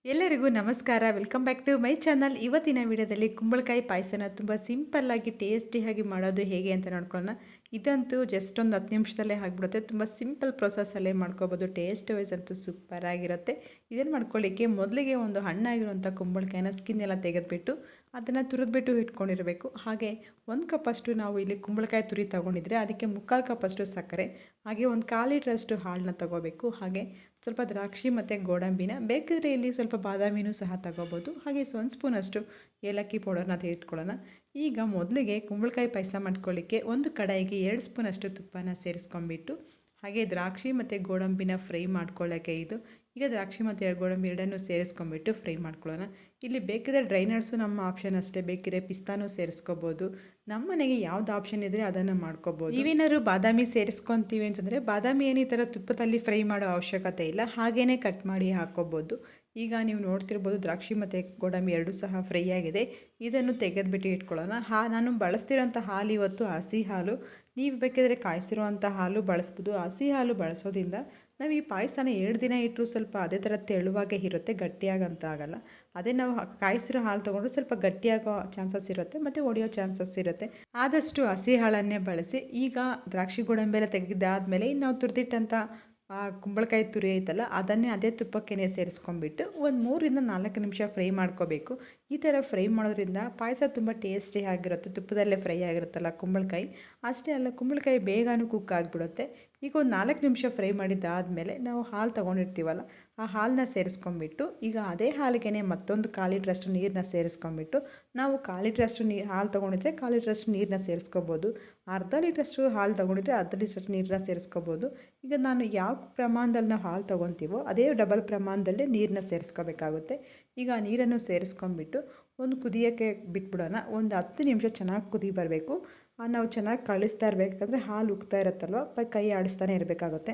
ಎಲ್ಲರಿಗೂ ನಮಸ್ಕಾರ. Welcome back to my channel. ಇವತ್ತಿನ ವಿಡಿಯೋದಲ್ಲಿ ಕುಂಬಳಕಾಯಿ ಪಾಯಸನ ತುಂಬ ಸಿಂಪಲ್ಲಾಗಿ ಟೇಸ್ಟಿಯಾಗಿ ಮಾಡೋದು ಹೇಗೆ ಅಂತ ನೋಡ್ಕೊಳ್ಳೋಣ. ಇದಂತೂ ಜಸ್ಟ್ ಒಂದು 10 ನಿಮಿಷದಲ್ಲೇ ಆಗಿಬಿಡುತ್ತೆ. ತುಂಬ ಸಿಂಪಲ್ ಪ್ರೊಸೆಸ್ಸಲ್ಲೇ ಮಾಡ್ಕೋಬೋದು. ಟೇಸ್ಟ್ ವೈಸ್ ಅಂತೂ ಸೂಪರಾಗಿರುತ್ತೆ. ಇದನ್ನು ಮಾಡ್ಕೊಳ್ಳಿಕ್ಕೆ ಮೊದಲಿಗೆ ಒಂದು ಹಣ್ಣಾಗಿರುವಂಥ ಕುಂಬಳಕಾಯಿನ ಸ್ಕಿನ್ ಎಲ್ಲ ತೆಗೆದುಬಿಟ್ಟು ಅದನ್ನು ತುರಿದ್ಬಿಟ್ಟು ಇಟ್ಕೊಂಡಿರಬೇಕು. ಹಾಗೆ 1 ಕಪ್ಪಷ್ಟು ನಾವು ಇಲ್ಲಿ ಕುಂಬಳಕಾಯಿ ತುರಿ ತೊಗೊಂಡಿದ್ರೆ ಅದಕ್ಕೆ 3/4 ಕಪ್ಪಷ್ಟು ಸಕ್ಕರೆ, ಹಾಗೆ ಒಂದು 1/4 ಲೀಟ್ರಷ್ಟು ಹಾಲನ್ನ ತೊಗೋಬೇಕು. ಹಾಗೆ ಸ್ವಲ್ಪ ದ್ರಾಕ್ಷಿ ಮತ್ತು ಗೋಡಂಬಿನ, ಬೇಕಿದ್ರೆ ಇಲ್ಲಿ ಸ್ವಲ್ಪ ಬಾದಾಮಿನೂ ಸಹ ತಗೋಬೋದು. ಹಾಗೆ 1 ಸ್ಪೂನಷ್ಟು ಏಲಕ್ಕಿ ಪೌಡರ್ನ ತೆಗೆದುಕೊಳ್ಳೋಣ. ಈಗ ಮೊದಲಿಗೆ ಕುಂಬಳಕಾಯಿ ಪಾಯಸ ಮಾಡ್ಕೊಳ್ಳಿಕ್ಕೆ ಒಂದು ಕಡಾಯಿಗೆ 2 ಸ್ಪೂನಷ್ಟು ತುಪ್ಪನ ಸೇರಿಸ್ಕೊಂಡ್ಬಿಟ್ಟು, ಹಾಗೆ ದ್ರಾಕ್ಷಿ ಮತ್ತು ಗೋಡಂಬಿನ ಫ್ರೈ ಮಾಡ್ಕೊಳ್ಳೋಕ್ಕೆ ಈಗ ದ್ರಾಕ್ಷಿ ಮತ್ತು ಗೋಡಂಬಿ ಎರಡನ್ನೂ ಸೇರಿಸ್ಕೊಂಡ್ಬಿಟ್ಟು ಫ್ರೈ ಮಾಡ್ಕೊಳ್ಳೋಣ. ಇಲ್ಲಿ ಬೇಕಿದ್ರೆ ಡ್ರೈ ನಟ್ಸು ನಮ್ಮ ಆಪ್ಷನ್ ಅಷ್ಟೇ, ಬೇಕಿದ್ರೆ ಪಿಸ್ತಾನೂ ಸೇರಿಸ್ಕೋಬೋದು. ನಮ್ಮ ಮನೆಗೆ ಯಾವ್ದು ಆಪ್ಷನ್ ಇದ್ದರೆ ಅದನ್ನು ಮಾಡ್ಕೋಬೋದು. ನೀವೇನಾದ್ರು ಬಾದಾಮಿ ಸೇರಿಸ್ಕೊತೀವಿ ಅಂತಂದರೆ ಬಾದಾಮಿ ಏನು ಈ ಥರ ತುಪ್ಪದಲ್ಲಿ ಫ್ರೈ ಮಾಡೋ ಅವಶ್ಯಕತೆ ಇಲ್ಲ, ಹಾಗೇ ಕಟ್ ಮಾಡಿ ಹಾಕ್ಕೋಬೋದು. ಈಗ ನೀವು ನೋಡ್ತಿರ್ಬೋದು ದ್ರಾಕ್ಷಿ ಮತ್ತು ಗೋಡಂಬಿ ಎರಡೂ ಸಹ ಫ್ರೈ ಆಗಿದೆ. ಇದನ್ನು ತೆಗೆದುಬಿಟ್ಟು ಇಟ್ಕೊಳ್ಳೋಣ. ನಾನು ಬಳಸ್ತಿರೋಂಥ ಹಾಲು ಇವತ್ತು ಹಸಿ ಹಾಲು. ನೀವು ಬೇಕಿದ್ರೆ ಕಾಯಿಸಿರುವಂಥ ಹಾಲು ಬಳಸ್ಬೋದು. ಹಸಿ ಹಾಲು ಬಳಸೋದ್ರಿಂದ ನಾವು ಈ ಪಾಯಸನ 2 ದಿನ ಇಟ್ಟರು ಸ್ವಲ್ಪ ಅದೇ ಥರ ತೆಳುವಾಗೇ ಇರುತ್ತೆ, ಗಟ್ಟಿಯಾಗಂತ ಆಗಲ್ಲ. ಅದೇ ನಾವು ಕಾಯಿಸಿರೋ ಹಾಲು ತೊಗೊಂಡ್ರೆ ಸ್ವಲ್ಪ ಗಟ್ಟಿಯಾಗೋ ಚಾನ್ಸಸ್ ಇರುತ್ತೆ ಮತ್ತು ಒಡೆಯೋ ಚಾನ್ಸಸ್ ಇರುತ್ತೆ. ಆದಷ್ಟು ಹಸಿ ಹಾಲನ್ನೇ ಬಳಸಿ. ಈಗ ದ್ರಾಕ್ಷಿ ಗೋಡಂಬಿ ಎಲ್ಲ ತೆಗೆದಾದ್ಮೇಲೆ ನಾವು ತುರಿದಿಟ್ಟಂಥ ಕುಂಬಳಕಾಯಿ ತುರಿ ಐತಲ್ಲ ಅದನ್ನೇ ಅದೇ ತುಪ್ಪಕ್ಕೇ ಸೇರಿಸ್ಕೊಂಡ್ಬಿಟ್ಟು ಒಂದು 3 ರಿಂದ 4 ನಿಮಿಷ ಫ್ರೈ ಮಾಡ್ಕೋಬೇಕು. ಈ ಥರ ಫ್ರೈ ಮಾಡೋದ್ರಿಂದ ಪಾಯಸ ತುಂಬ ಟೇಸ್ಟಿ ಆಗಿರುತ್ತೆ. ತುಪ್ಪದಲ್ಲೇ ಫ್ರೈ ಆಗಿರುತ್ತಲ್ಲ ಕುಂಬಳಕಾಯಿ. ಅಷ್ಟೇ ಅಲ್ಲ, ಕುಂಬಳಕಾಯಿ ಬೇಗನೂ ಕುಕ್ ಆಗಿಬಿಡುತ್ತೆ. ಈಗ ಒಂದು 4 ನಿಮಿಷ ಫ್ರೈ ಮಾಡಿದ್ದಾದಮೇಲೆ ನಾವು ಹಾಲು ತೊಗೊಂಡಿರ್ತೀವಲ್ಲ ಆ ಹಾಲನ್ನ ಸೇರಿಸ್ಕೊಂಡ್ಬಿಟ್ಟು, ಈಗ ಅದೇ ಹಾಲಿಗೆ ಮತ್ತೊಂದು 1/4 ಲೀಟ್ರಷ್ಟು ನೀರನ್ನ ಸೇರಿಸ್ಕೊಂಡ್ಬಿಟ್ಟು, ನಾವು 1/4 ಲೀಟ್ರಷ್ಟು ಹಾಲು ತೊಗೊಂಡಿದ್ರೆ 1/4 ಲೀಟ್ರಷ್ಟು ನೀರನ್ನ ಸೇರಿಸ್ಕೋಬೋದು. ಅರ್ಧ ಲೀಟ್ರಷ್ಟು ಹಾಲು ತೊಗೊಂಡಿದ್ರೆ ಅರ್ಧ ಲೀಟ್ರಷ್ಟು ನೀರನ್ನ ಸೇರಿಸ್ಕೋಬೋದು. ಈಗ ನಾನು ಯಾವ ಪ್ರಮಾಣದಲ್ಲಿ ನಾವು ಹಾಲು ತೊಗೊತೀವೋ ಅದೇ ಡಬಲ್ ಪ್ರಮಾಣದಲ್ಲೇ ನೀರನ್ನ ಸೇರಿಸ್ಕೋಬೇಕಾಗುತ್ತೆ. ಈಗ ನೀರನ್ನು ಸೇರಿಸ್ಕೊಂಡ್ಬಿಟ್ಟು ಒಂದು ಕುದಿಯೋಕ್ಕೆ ಬಿಟ್ಬಿಡೋಣ. ಒಂದು 10 ನಿಮಿಷ ಚೆನ್ನಾಗಿ ಕುದಿ ಬರಬೇಕು. ನಾವು ಚೆನ್ನಾಗಿ ಕಳಿಸ್ತಾ ಇರಬೇಕಾದ್ರೆ ಹಾಲು ಉಗ್ತಾ ಇರುತ್ತಲ್ವ, ಕೈ ಆಡಿಸ್ತಾನೆ ಇರಬೇಕಾಗುತ್ತೆ.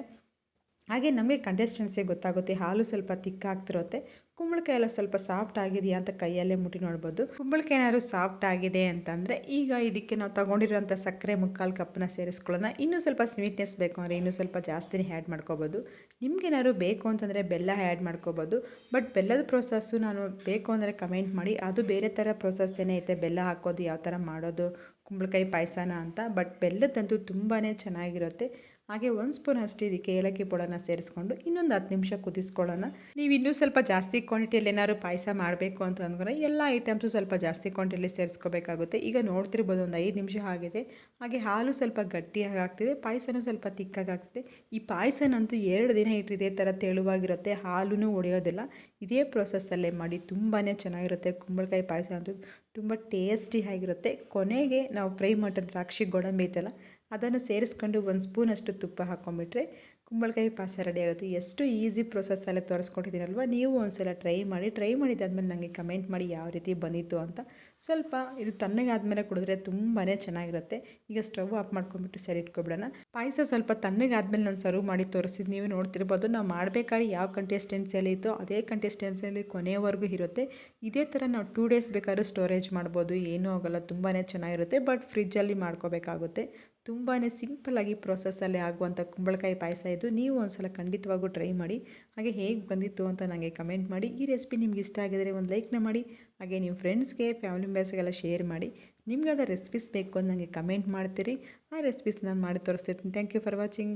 ಹಾಗೆ ನಮಗೆ ಕನ್ಸಿಸ್ಟೆನ್ಸಿ ಗೊತ್ತಾಗುತ್ತೆ. ಹಾಲು ಸ್ವಲ್ಪ ತಿಕ್ಕಾಗ್ತಿರುತ್ತೆ. ಕುಂಬಳಕಾಯಿ ಎಲ್ಲ ಸ್ವಲ್ಪ ಸಾಫ್ಟ್ ಆಗಿದೆಯಾ ಅಂತ ಕೈಯಲ್ಲೇ ಮುಟ್ಟಿ ನೋಡ್ಬೋದು. ಕುಂಬಳಕಾಯಿ ಏನಾದ್ರು ಸಾಫ್ಟ್ ಆಗಿದೆ ಅಂತಂದರೆ ಈಗ ಇದಕ್ಕೆ ನಾವು ತೊಗೊಂಡಿರೋಂಥ ಸಕ್ಕರೆ 3/4 ಕಪ್ಪನ್ನ ಸೇರಿಸ್ಕೊಳ್ಳೋಣ. ಇನ್ನೂ ಸ್ವಲ್ಪ ಸ್ವೀಟ್ನೆಸ್ ಬೇಕು ಅಂದರೆ ಇನ್ನೂ ಸ್ವಲ್ಪ ಜಾಸ್ತಿನೇ ಆ್ಯಡ್ ಮಾಡ್ಕೋಬೋದು. ನಿಮ್ಗೇನಾದ್ರು ಬೇಕು ಅಂತಂದರೆ ಬೆಲ್ಲ ಆ್ಯಡ್ ಮಾಡ್ಕೋಬೋದು. ಬಟ್ ಬೆಲ್ಲದ ಪ್ರೋಸೆಸ್ಸು ನಾನು ಬೇಕು ಅಂದರೆ ಕಮೆಂಟ್ ಮಾಡಿ. ಅದು ಬೇರೆ ಥರ ಪ್ರೋಸೆಸ್ ಏನೇ ಐತೆ, ಬೆಲ್ಲ ಹಾಕೋದು ಯಾವ ಥರ ಮಾಡೋದು ಕುಂಬಳಕಾಯಿ ಪಾಯಸನ ಅಂತ. ಬಟ್ ಬೆಲ್ಲದಂತೂ ತುಂಬಾ ಚೆನ್ನಾಗಿರುತ್ತೆ. ಹಾಗೆ 1 ಸ್ಪೂನ್ ಅಷ್ಟು ಇದಕ್ಕೆ ಏಲಕ್ಕಿ ಪೌಡರ್ನ ಸೇರಿಸ್ಕೊಂಡು ಇನ್ನೊಂದು 10 ನಿಮಿಷ ಕುದಿಸ್ಕೊಳ್ಳೋಣ. ನೀವು ಇನ್ನೂ ಸ್ವಲ್ಪ ಜಾಸ್ತಿ ಕ್ವಾಂಟಿಟಿಯಲ್ಲಿ ಏನಾದ್ರು ಪಾಯಸ ಮಾಡಬೇಕು ಅಂತ ಅಂದ್ಕೊಂಡ್ರೆ ಎಲ್ಲ ಐಟಮ್ಸು ಸ್ವಲ್ಪ ಜಾಸ್ತಿ ಕ್ವಾಂಟಿಟಿಯಲ್ಲಿ ಸೇರಿಸ್ಕೋಬೇಕಾಗುತ್ತೆ. ಈಗ ನೋಡ್ತಿರ್ಬೋದು ಒಂದು 5 ನಿಮಿಷ ಆಗಿದೆ. ಹಾಗೆ ಹಾಲು ಸ್ವಲ್ಪ ಗಟ್ಟಿಯಾಗಿ ಆಗ್ತಿದೆ, ಪಾಯಸನೂ ಸ್ವಲ್ಪ ತಿಕ್ಕಾಗಿ ಆಗ್ತಿದೆ. ಈ ಪಾಯಸನಂತೂ 2 ದಿನ ಇಟ್ಟಿದೆ ಥರ ತೆಳುವಾಗಿರುತ್ತೆ, ಹಾಲೂ ಒಡೆಯೋದಿಲ್ಲ. ಇದೇ ಪ್ರೊಸೆಸ್ಸಲ್ಲೇ ಮಾಡಿ, ತುಂಬಾ ಚೆನ್ನಾಗಿರುತ್ತೆ. ಕುಂಬಳಕಾಯಿ ಪಾಯಸ ಅಂತೂ ತುಂಬ ಟೇಸ್ಟಿ ಆಗಿರುತ್ತೆ. ಕೊನೆಗೆ ನಾವು ಫ್ರೈ ಮಾಡಿದ ದ್ರಾಕ್ಷಿ ಗೋಡಂಬಿ ಐತಲ್ಲ ಅದನ್ನು ಸೇರಿಸ್ಕೊಂಡು 1 ಸ್ಪೂನಷ್ಟು ತುಪ್ಪ ಹಾಕ್ಕೊಂಬಿಟ್ರೆ ಕುಂಬಳಕಾಯಿ ಪಾಯಸ ರೆಡಿ ಆಗುತ್ತೆ. ಎಷ್ಟು ಈಸಿ ಪ್ರೊಸೆಸ್ಸಲ್ಲೇ ತೋರಿಸ್ಕೊಟ್ಟಿದ್ದೀನಲ್ವ. ನೀವು ಒಂದ್ಸಲ ಟ್ರೈ ಮಾಡಿದ್ದಾದ್ಮೇಲೆ ನನಗೆ ಕಮೆಂಟ್ ಮಾಡಿ ಯಾವ ರೀತಿ ಬಂದಿತ್ತು ಅಂತ. ಸ್ವಲ್ಪ ಇದು ತಣ್ಣಗಾದ್ಮೇಲೆ ಕುಡಿದ್ರೆ ತುಂಬಾ ಚೆನ್ನಾಗಿರುತ್ತೆ. ಈಗ ಸ್ಟವ್ ಆಫ್ ಮಾಡ್ಕೊಂಬಿಟ್ಟು ಸರಿ ಇಟ್ಕೊಬಿಡೋಣ. ಪಾಯಸ ಸ್ವಲ್ಪ ತಣ್ಣಗಾದ್ಮೇಲೆ ನಾನು ಸರ್ವ್ ಮಾಡಿ ತೋರಿಸಿದ್ದು ನೀವು ನೋಡ್ತಿರ್ಬೋದು. ನಾವು ಮಾಡಬೇಕಾದ್ರೆ ಯಾವ ಕನ್ಸಿಸ್ಟೆನ್ಸಿಯಲ್ಲಿ ಇತ್ತೋ ಅದೇ ಕನ್ಸಿಸ್ಟೆನ್ಸಿಯಲ್ಲಿ ಕೊನೆಯವರೆಗೂ ಇರುತ್ತೆ. ಇದೇ ಥರ ನಾವು 2 ಡೇಸ್ ಬೇಕಾದ್ರೂ ಸ್ಟೋರೇಜ್ ಮಾಡ್ಬೋದು, ಏನೂ ಆಗೋಲ್ಲ, ತುಂಬಾ ಚೆನ್ನಾಗಿರುತ್ತೆ. ಬಟ್ ಫ್ರಿಜ್ಜಲ್ಲಿ ಮಾಡ್ಕೋಬೇಕಾಗುತ್ತೆ. ತುಂಬಾ ಸಿಂಪಲ್ಲಾಗಿ ಪ್ರೊಸೆಸ್ಸಲ್ಲೇ ಆಗುವಂಥ ಕುಂಬಳಕಾಯಿ ಪಾಯಸ ಇದು. ನೀವು ಒಂದ್ಸಲ ಖಂಡಿತವಾಗೂ ಟ್ರೈ ಮಾಡಿ. ಹಾಗೆ ಹೇಗೆ ಬಂದಿತ್ತು ಅಂತ ನನಗೆ ಕಮೆಂಟ್ ಮಾಡಿ. ಈ ರೆಸಿಪಿ ನಿಮ್ಗೆ ಇಷ್ಟ ಆಗಿದರೆ ಒಂದು ಲೈಕ್ನ ಮಾಡಿ. ಹಾಗೆ ನಿಮ್ಮ ಫ್ರೆಂಡ್ಸ್ಗೆ, ಫ್ಯಾಮಿಲಿ ಮೆಂಬರ್ಸ್ಗೆಲ್ಲ ಶೇರ್ ಮಾಡಿ. ನಿಮ್ಗೆ ಅದು ರೆಸಿಪೀಸ್ ಬೇಕು ಅಂತ ನನಗೆ ಕಮೆಂಟ್ ಮಾಡ್ತೀರಿ. ಆ ರೆಸಿಪೀಸ್ ನಾನು ಮಾಡಿ ತೋರಿಸ್ತಿರ್ತೀನಿ. Thank you for watching.